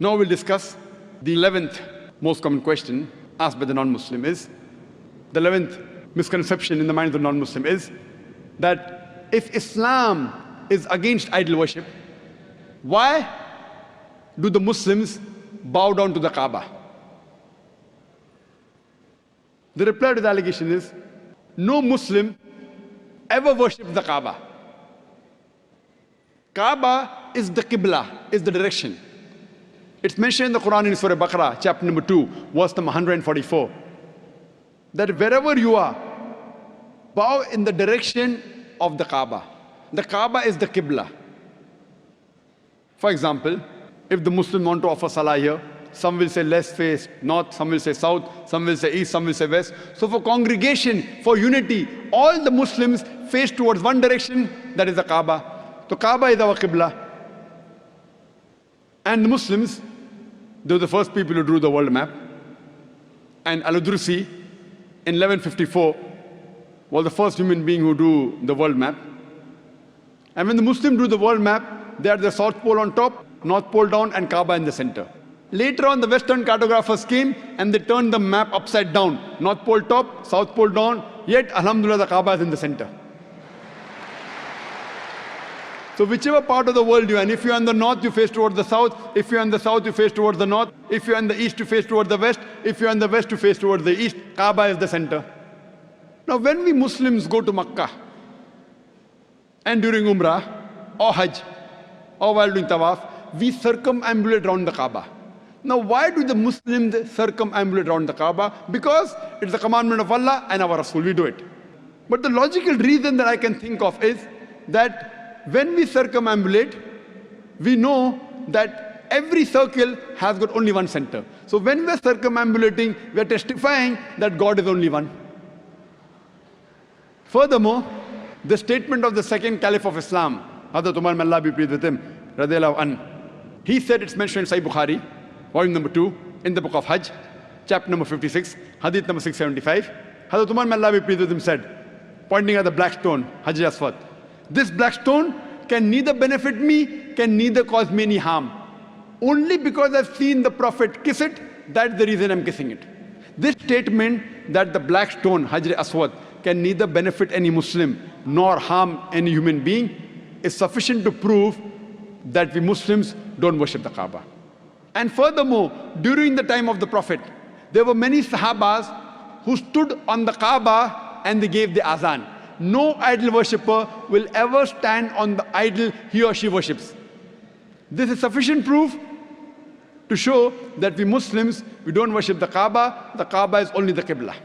Now we'll discuss the 11th most common question asked by the non-Muslim is, the 11th misconception in the mind of the non-Muslim is that if Islam is against idol worship, why do the Muslims bow down to the Kabah? The reply to the allegation is, no Muslim ever worshipped the Kaaba. Kaaba is the Qibla, is the direction. It's mentioned in the Quran in Surah Baqarah, chapter number 2, verse number 144, that wherever you are, bow in the direction of the Kaaba. The Kaaba is the Qibla. For example, if the Muslims want to offer salah here, some will say let's face north, some will say south, some will say east, some will say west. So for congregation, for unity, all the Muslims face towards one direction, that is the Kaaba. So Kaaba is our Qibla. And the Muslims, they were the first people who drew the world map. And Al-Udrusi in 1154 was the first human being who drew the world map. And when the Muslims drew the world map, they had the South Pole on top, North Pole down, and Kaaba in the center. Later on, the Western cartographers came and they turned the map upside down. North Pole top, South Pole down, yet Alhamdulillah the Kaaba is in the center. So whichever part of the world you are in, if you are in the north, you face towards the south. If you are in the south, you face towards the north. If you are in the east, you face towards the west. If you are in the west, you face towards the east. Kaaba is the center. Now when we Muslims go to Makkah, and during Umrah, or Hajj, or while doing Tawaf, we circumambulate around the Kaaba. Now why do the Muslims circumambulate around the Kaaba? Because it's the commandment of Allah and our Rasul, we do it. But the logical reason that I can think of is that when we circumambulate, we know that every circle has got only one center. So when we are circumambulating, we are testifying that God is only one. Furthermore, the statement of the second Caliph of Islam, Hazrat Umar, may Allah be pleased with him, radiyallahu anhu, he said, it's mentioned in Sahih Bukhari, volume number 2, in the book of Hajj, chapter number 56, hadith number 675. Hazrat Umar, may Allah be pleased with him, said, pointing at the black stone, Hajar Aswad, this black stone can neither benefit me, can neither cause me any harm. Only because I've seen the Prophet kiss it, that's the reason I'm kissing it. This statement that the black stone, Hajar Aswad, can neither benefit any Muslim nor harm any human being is sufficient to prove that we Muslims don't worship the Kaaba. And furthermore, during the time of the Prophet, there were many Sahabas who stood on the Kaaba and they gave the azan. No idol worshipper will ever stand on the idol he or she worships. This is sufficient proof to show that we Muslims, we don't worship the Kaaba is only the Qibla.